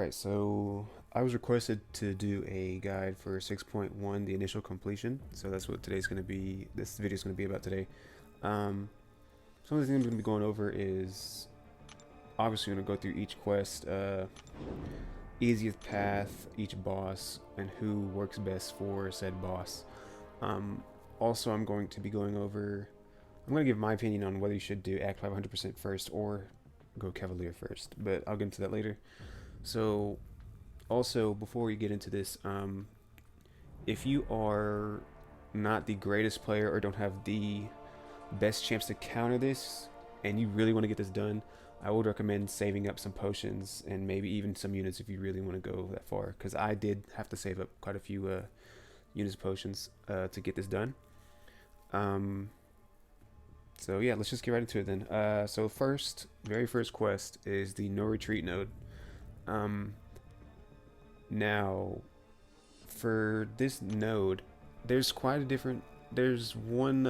Alright, so I was requested to do a guide for 6.1, the initial completion. So that's what today's going to be, this video is going to be about today. Um, some of the things I'm going to be going over is obviously going to go through each quest, easiest path, each boss, and who works best for said boss. Um, Also, I'm going to be going over, I'm going to give my opinion on whether you should do Act 5 100% first or go Cavalier first, but I'll get into that later. So also, before we get into this, if you are not the greatest player or don't have the best chance to counter this, and you really want to get this done, I would recommend saving up some potions and maybe even some units if you really want to go that far. Because I did have to save up quite a few units of potions to get this done. Um, so yeah, let's just get right into it then. So first, very first quest is the no retreat node. Um, Now, for this node, there's quite a different. There's one.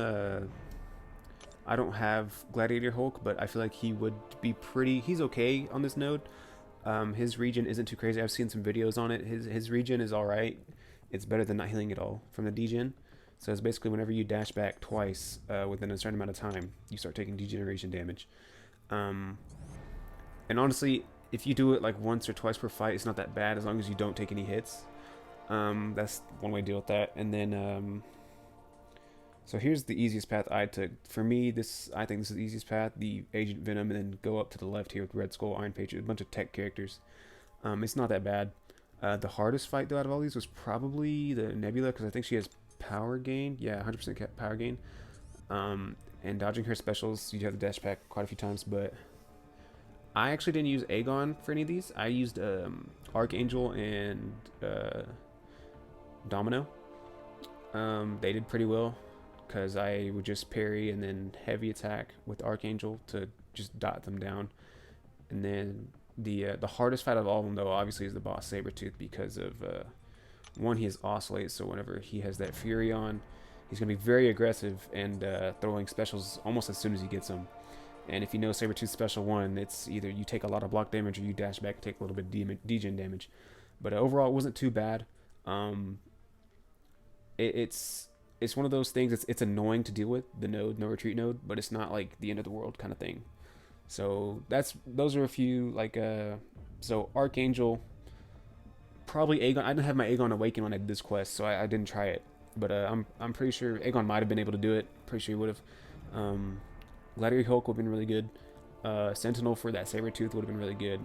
I don't have Gladiator Hulk, but I feel like he would be pretty. He's okay on this node. His regen isn't too crazy. I've seen some videos on it. His regen is all right. It's better than not healing at all from the degen. So it's basically whenever you dash back twice within a certain amount of time, you start taking degeneration damage. Um, and honestly, if you do it like once or twice per fight, it's not that bad as long as you don't take any hits. That's one way to deal with that. And then, so here's the easiest path I took. For me, I think this is the easiest path. The Agent Venom, and then go up to the left here with Red Skull, Iron Patriot, a bunch of tech characters. It's not that bad. The hardest fight though out of all these was probably the Nebula because I think she has power gain. Yeah, 100% power gain. And dodging her specials, you have to dash back quite a few times, but I actually didn't use Aegon for any of these. I used Archangel and Domino. They did pretty well because I would just parry and then heavy attack with Archangel to just dot them down. And then the hardest fight of all of them though obviously is the boss Sabretooth because of one, he has Oscillate, so whenever he has that Fury on, he's gonna be very aggressive and throwing specials almost as soon as he gets them. And if you know Sabretooth's special one, it's either you take a lot of block damage or you dash back and take a little bit of degen damage. But overall, it wasn't too bad. Um, it's one of those things. It's annoying to deal with the node, no retreat node, but it's not like the end of the world kind of thing. So those are a few like so Archangel, probably Aegon. I didn't have my Aegon awaken when I did this quest, so I didn't try it. But I'm pretty sure Aegon might have been able to do it. Pretty sure he would have. Gladiator Hulk would have been really good. Sentinel for that Sabretooth would have been really good.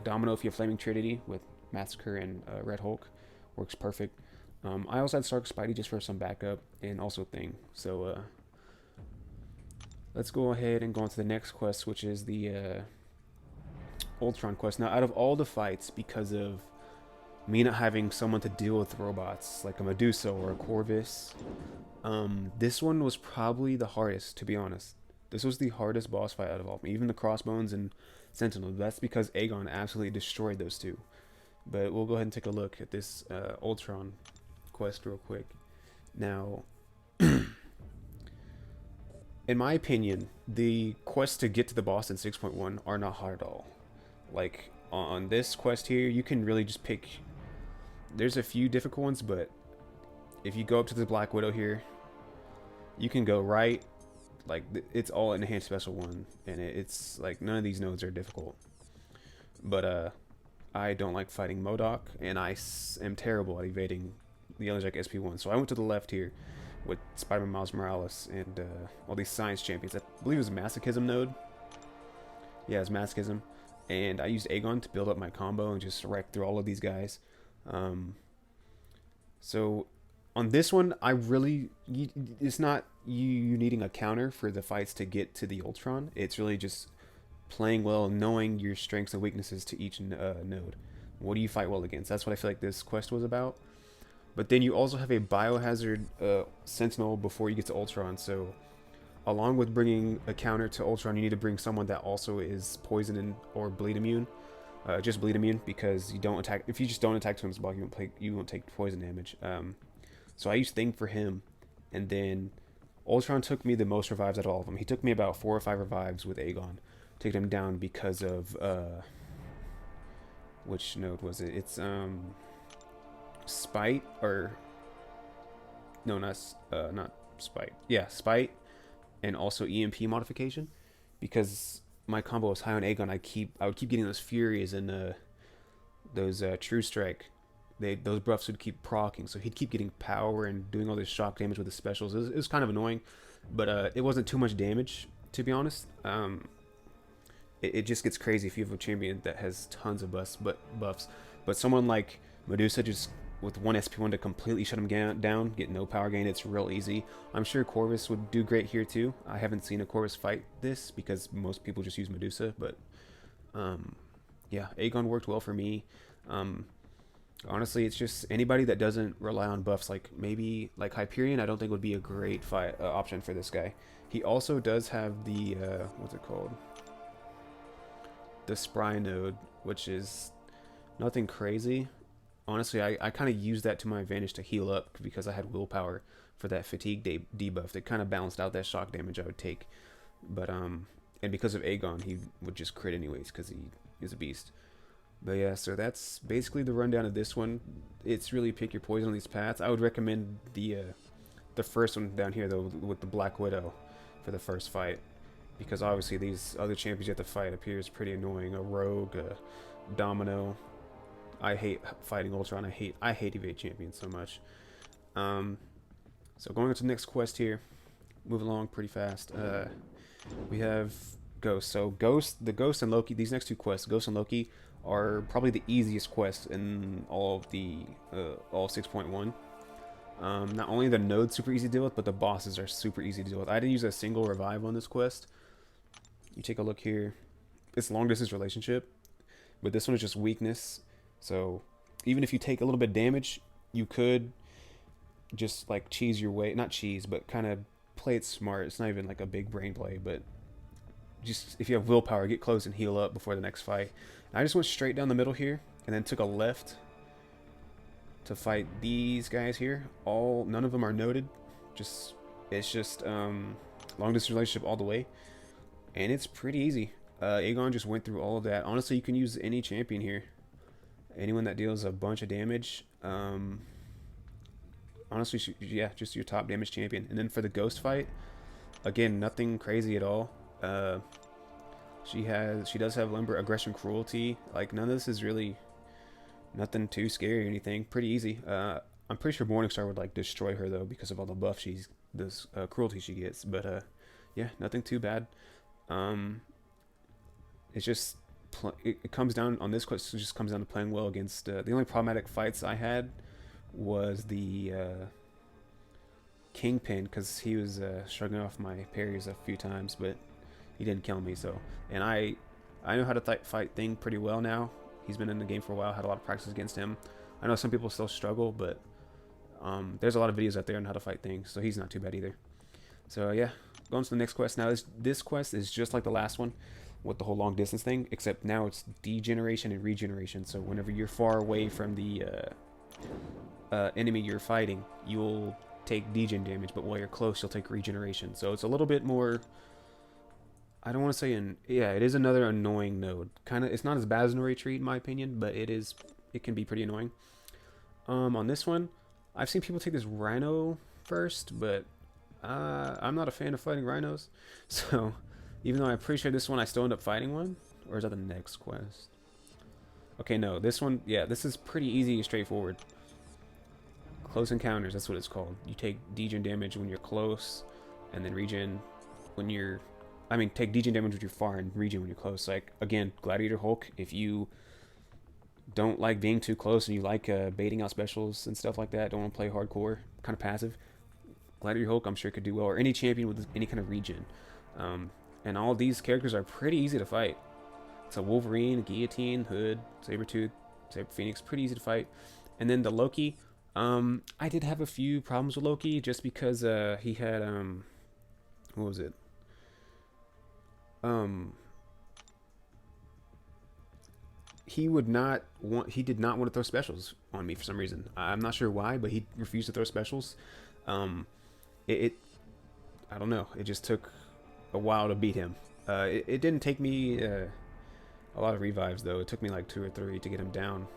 Domino if you have Flaming Trinity with Massacre and Red Hulk works perfect. I also had Stark Spidey just for some backup and also Thing. So let's go ahead and go on to the next quest, which is the Ultron quest. Now, out of all the fights, because of me not having someone to deal with robots like a Medusa or a Corvus, this one was probably the hardest, to be honest. This was the hardest boss fight out of all of them, even the Crossbones and Sentinel. That's because Aegon absolutely destroyed those two. But we'll go ahead and take a look at this Ultron quest real quick. Now, in my opinion, the quests to get to the boss in 6.1 are not hard at all. Like, on this quest here, you can really just pick. There's a few difficult ones, but if you go up to the Black Widow here, you can go right. Like, it's all enhanced special one, and it's like none of these nodes are difficult. But I don't like fighting MODOK, and I am terrible at evading the Yellowjack SP1. So I went to the left here with Spider-Man Miles Morales and all these science champions. I believe it was Masochism node. Yeah, it's Masochism. And I used Aegon to build up my combo and just wreck through all of these guys. So on this one, it's not you needing a counter for the fights to get to the Ultron. It's really just playing well, knowing your strengths and weaknesses to each node. What do you fight well against? That's what I feel like this quest was about. But then you also have a biohazard Sentinel before you get to Ultron. So along with bringing a counter to Ultron, you need to bring someone that also is poison or bleed immune. Just bleed immune because you don't attack. If you just don't attack to his block, you won't take poison damage. So I used Thing for him, and then Ultron took me the most revives out of all of them. He took me about 4 or 5 revives with Aegon, taking him down because of which node was it? It's Spite, or no, not Spite. Yeah, Spite, and also EMP modification, because my combo was high on Aegon. I would keep getting those Furies and those True Strike. Those buffs would keep proccing, so he'd keep getting power and doing all this shock damage with his specials. It was kind of annoying, but it wasn't too much damage, to be honest. It just gets crazy if you have a champion that has tons of buffs. But someone like Medusa, just with one SP1 to completely shut him down, get no power gain, it's real easy. I'm sure Corvus would do great here too. I haven't seen a Corvus fight this because most people just use Medusa, but yeah, Aegon worked well for me. Honestly, it's just anybody that doesn't rely on buffs, like maybe like Hyperion, I don't think would be a great fight option for this guy. He also does have the what's it called? The Spry node, which is nothing crazy. Honestly, I kind of used that to my advantage to heal up because I had willpower for that fatigue debuff that kind of balanced out that shock damage I would take. But and because of Aegon, he would just crit anyways because he is a beast. But yeah, so that's basically the rundown of this one. It's really pick your poison on these paths. I would recommend the first one down here though, with the Black Widow for the first fight, because obviously these other champions you have to fight appears pretty annoying. A Rogue, a Domino. I hate fighting Ultron. I hate evade champions so much. So going on to the next quest here, moving along pretty fast. We have Ghost. So the Ghost and Loki. These next two quests, Ghost and Loki, are probably the easiest quests in all of the all 6.1. Not only the nodes super easy to deal with, but the bosses are super easy to deal with. I didn't use a single revive on this quest. You take a look here. It's long distance relationship, but this one is just weakness. So even if you take a little bit of damage, you could just like cheese your way, not cheese, but kind of play it smart. It's not even like a big brain play, but just if you have willpower, get close and heal up before the next fight. And I just went straight down the middle here and then took a left to fight these guys here. None of them are noted. It's just long distance relationship all the way, and it's pretty easy. Aegon just went through all of that. Honestly, you can use any champion here. Anyone that deals a bunch of damage. Honestly, yeah, just your top damage champion. And then for the Ghost fight, again, nothing crazy at all. She does have Limber, Aggression, Cruelty. Like, none of this is really nothing too scary or anything. Pretty easy. I'm pretty sure Morningstar would like destroy her though because of all the buff this cruelty she gets. But yeah, nothing too bad. It's just it comes down on this quest. It just comes down to playing well against. The only problematic fights I had was the Kingpin, because he was shrugging off my parries a few times, but he didn't kill me. So, and I know how to fight Thing pretty well now. He's been in the game for a while. Had a lot of practice against him. I know some people still struggle, but there's a lot of videos out there on how to fight Things, so he's not too bad either. So yeah, going to the next quest now. This quest is just like the last one, with the whole long distance thing, except now it's degeneration and regeneration. So whenever you're far away from the enemy you're fighting, you'll take degen damage, but while you're close, you'll take regeneration. So it's a little bit more. I don't want to say it is another annoying node. It's not as bad as No Retreat in my opinion, but it can be pretty annoying. On this one, I've seen people take this Rhino first, but I'm not a fan of fighting rhinos. So even though I'm pretty sure this one I still end up fighting one, or is that the next quest? Okay, no, this one, yeah, this is pretty easy and straightforward. Close encounters, that's what it's called. You take degen damage when you're close, and then regen when you're. Take degen damage when you're far and regen when you're close. Like, again, Gladiator Hulk, if you don't like being too close and you like baiting out specials and stuff like that, don't want to play hardcore, kind of passive, Gladiator Hulk, I'm sure could do well, or any champion with any kind of regen. And all these characters are pretty easy to fight. It's a Wolverine, a Guillotine, Hood, Sabretooth, Phoenix, pretty easy to fight. And then the Loki, I did have a few problems with Loki just because he had, what was it? He did not want to throw specials on me for some reason. I'm not sure why, but he refused to throw specials. I don't know. It just took a while to beat him. It didn't take me a lot of revives though. It took me like 2 or 3 to get him down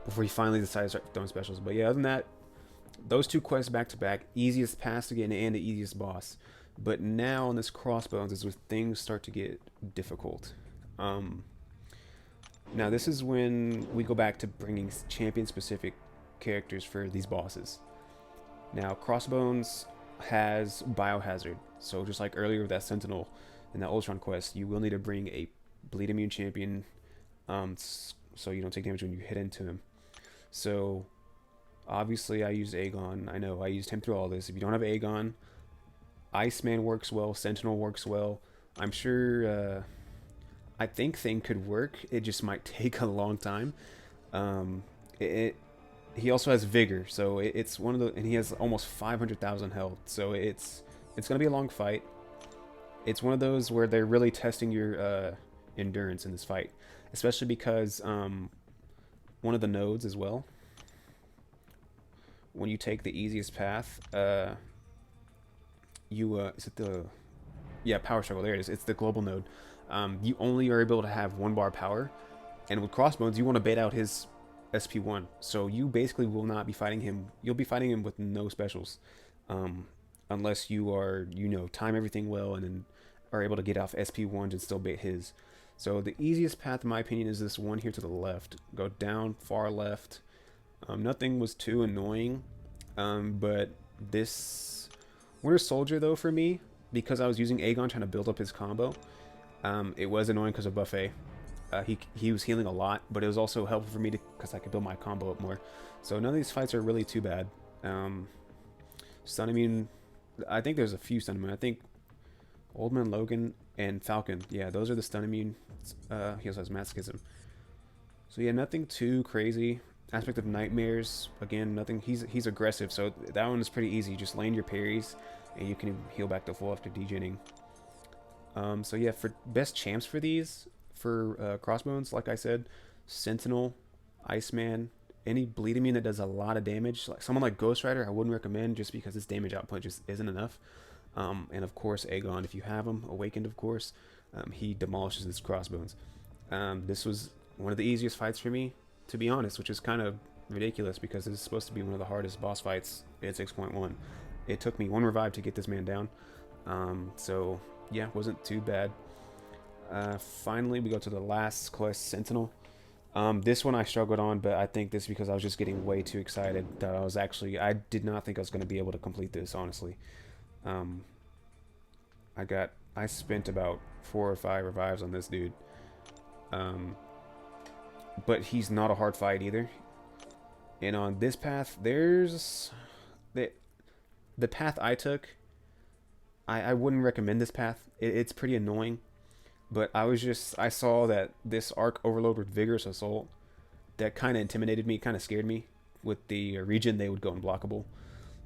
before he finally decided to start throwing specials. But yeah, other than that, those 2 quests back to back, easiest pass to get and the easiest boss. But now on this Crossbones is where things start to get difficult. Um, Now this is when we go back to bringing champion specific characters for these bosses. Now Crossbones has Biohazard, so just like earlier with that Sentinel in that Ultron quest, you will need to bring a bleed immune champion, so you don't take damage when you hit into him. So obviously I used Aegon. I know I used him through all this. If you don't have Aegon, Iceman works well, Sentinel works well. I'm sure. I think Thing could work. It just might take a long time. Um, it he also has Vigor, so it's one of the, and he has almost 500,000 health. So it's gonna be a long fight. It's one of those where they're really testing your endurance in this fight, especially because one of the nodes as well. When you take the easiest path, you is it the, yeah, power struggle, there it is, it's the global node. You only are able to have 1 bar power, and with Crossbones you want to bait out his SP1, so you basically will not be fighting him. You'll be fighting him with no specials, unless you are, time everything well and then are able to get off SP1s and still bait his. So the easiest path in my opinion is this one here to the left. Go down far left. Nothing was too annoying, but this Winter Soldier though, for me, because I was using Aegon trying to build up his combo, it was annoying because of Buffet. He was healing a lot, but it was also helpful for me because I could build my combo up more. So none of these fights are really too bad. Stun Immune, I think there's a few Stun Immune. I think Old Man Logan and Falcon, yeah, those are the Stun Immune. He also has Masochism. So yeah, nothing too crazy. Aspect of Nightmares, again, nothing. He's aggressive, so that one is pretty easy. Just land your parries, and you can heal back to full after degenning. So yeah, for best champs for these, for Crossbones, like I said, Sentinel, Iceman, any bleed immune that does a lot of damage. Like someone like Ghost Rider, I wouldn't recommend just because his damage output just isn't enough. And of course, Aegon, if you have him, Awakened, of course, he demolishes his Crossbones. This was one of the easiest fights for me, to be honest, which is kind of ridiculous because this is supposed to be one of the hardest boss fights at 6.1. It took me 1 revive to get this man down. So yeah, wasn't too bad. Finally, we go to the last quest, Sentinel. This one I struggled on, but I think this is because I was just getting way too excited that I did not think I was going to be able to complete this, honestly. I spent about 4 or 5 revives on this dude. But he's not a hard fight either. And on this path, there's the path I took. I wouldn't recommend this path. It's pretty annoying. But I saw that this Arc Overload with Vigorous Assault, that kind of intimidated me, kind of scared me. With the regen, they would go unblockable.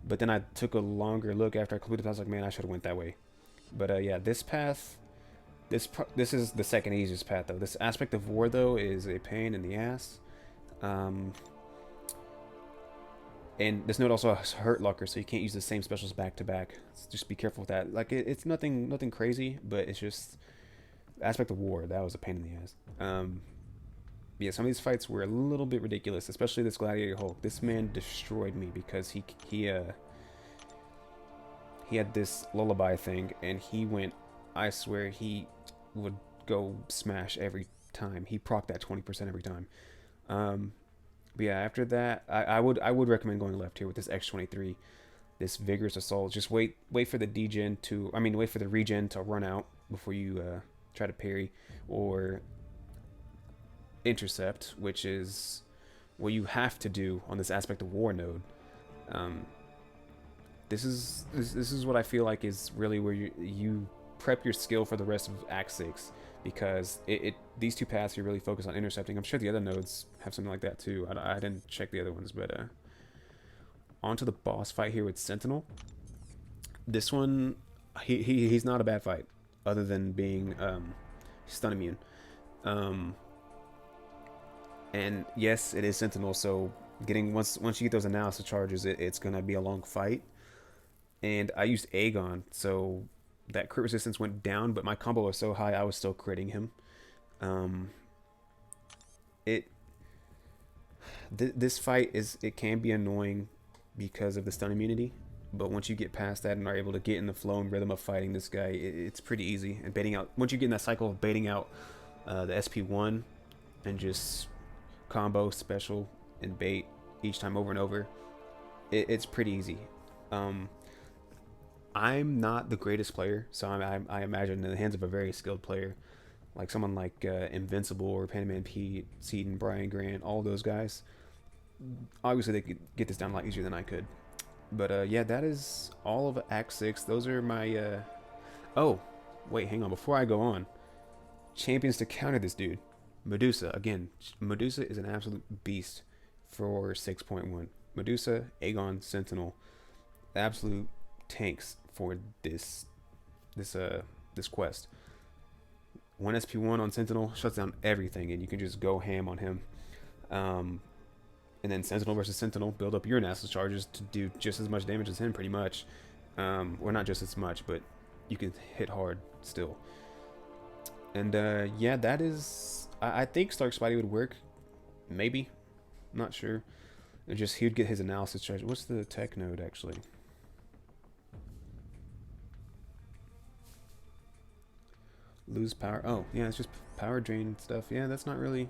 But then I took a longer look after I completed it. I was like, man, I should have went that way. But yeah, this path, this is the second easiest path though. This Aspect of War though is a pain in the ass. And this node also has Hurt Locker, so you can't use the same specials back to back. So just be careful with that. Like it's nothing crazy, but it's just Aspect of War. That was a pain in the ass. Yeah, some of these fights were a little bit ridiculous, especially this Gladiator Hulk. This man destroyed me because he had this lullaby thing, and he went. I swear he would go smash every time. He procced that 20% every time. But yeah, after that, I would recommend going left here with this X23, this Vigorous Assault. Just wait for the wait for the regen to run out before you try to parry or intercept, which is what you have to do on this Aspect of War node. This is what I feel like is really where you prep your skill for the rest of Act 6, because these 2 paths you really focus on intercepting. I'm sure the other nodes have something like that too. I didn't check the other ones, but on to the boss fight here with Sentinel. This one, he's not a bad fight, other than being stun immune. And yes, it is Sentinel, so once you get those analysis charges, it's gonna be a long fight. And I used Aegon, so that crit resistance went down, but my combo was so high I was still critting him. it this fight it can be annoying because of the stun immunity, but once you get past that and are able to get in the flow and rhythm of fighting this guy, it's pretty easy. And baiting out, once you get in that cycle of baiting out the SP1 and just combo special and bait each time over and over, it's pretty easy. I'm not the greatest player, so I imagine in the hands of a very skilled player, like someone like Invincible or Panaman Pete, Seaton, Brian Grant, all those guys, obviously they could get this down a lot easier than I could. But yeah, that is all of Act 6. Those are my... Oh, wait, hang on. Before I go on, champions to counter this dude. Medusa, again, Medusa is an absolute beast for 6.1. Medusa, Aegon, Sentinel, absolute tanks for this quest. 1 SP1 on Sentinel shuts down everything, and you can just go ham on him. And then Sentinel versus Sentinel, build up your Nasus charges to do just as much damage as him, pretty much. Or not just as much, but you can hit hard still. And yeah, that is... I think Stark Spidey would work. Maybe. Not sure. He would get his analysis charge. What's the tech node, actually? Lose power. Oh, yeah, it's just power drain stuff. Yeah, that's not really...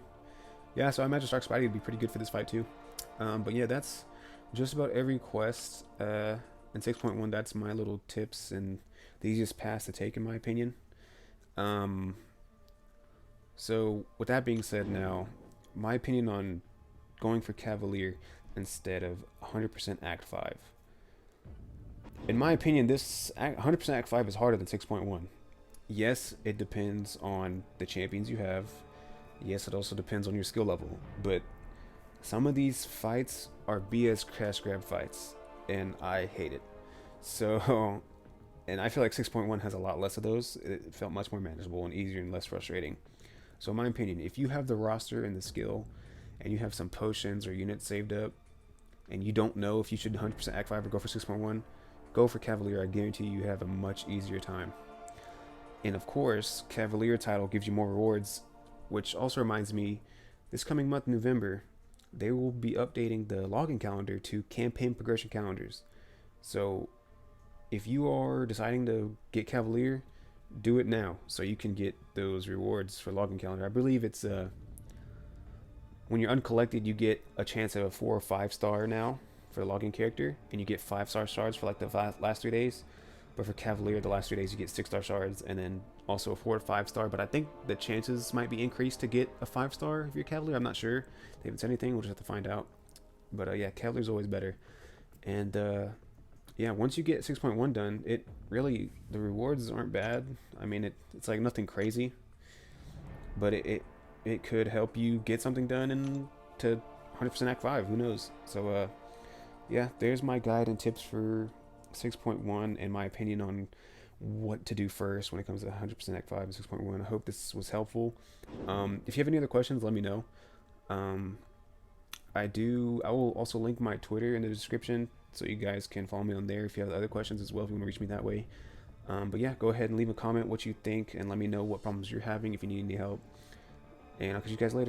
Yeah, so I imagine Stark Spidey would be pretty good for this fight, too. But yeah, that's just about every quest. In 6.1, that's my little tips and the easiest paths to take, in my opinion. So with that being said now, my opinion on going for Cavalier instead of 100% Act 5. In my opinion, this 100% Act 5 is harder than 6.1. Yes, it depends on the champions you have. Yes, it also depends on your skill level. But some of these fights are BS cash grab fights, and I hate it. So, and I feel like 6.1 has a lot less of those. It felt much more manageable and easier and less frustrating. So in my opinion, if you have the roster and the skill, and you have some potions or units saved up, and you don't know if you should 100% Act 5 or go for 6.1, go for Cavalier. I guarantee you have a much easier time. And of course, Cavalier title gives you more rewards, which also reminds me, this coming month, November, they will be updating the login calendar to campaign progression calendars. So if you are deciding to get Cavalier, do it now so you can get those rewards for login calendar. I believe it's when you're uncollected, you get a chance of a 4 or 5 star now for the login character, and you get 5-star shards for like the last 3 days. But for Cavalier, the last 3 days you get 6-star shards, and then also a 4 or 5 star. But I think the chances might be increased to get a 5-star if you're Cavalier. I'm not sure. They haven't said anything. We'll just have to find out. But yeah, Cavalier's always better. And yeah, once you get 6.1 done, it really, the rewards aren't bad. I mean, it's like nothing crazy, but it could help you get something done and to 100% Act 5. Who knows? So yeah, there's my guide and tips for 6.1 and my opinion on what to do first when it comes to 100% Act 5 and 6.1. I hope this was helpful. If you have any other questions, let me know. I will also link my Twitter in the description so you guys can follow me on there if you have other questions as well, if you want to reach me that way. But yeah, go ahead and leave a comment what you think and let me know what problems you're having, if you need any help. And I'll catch you guys later.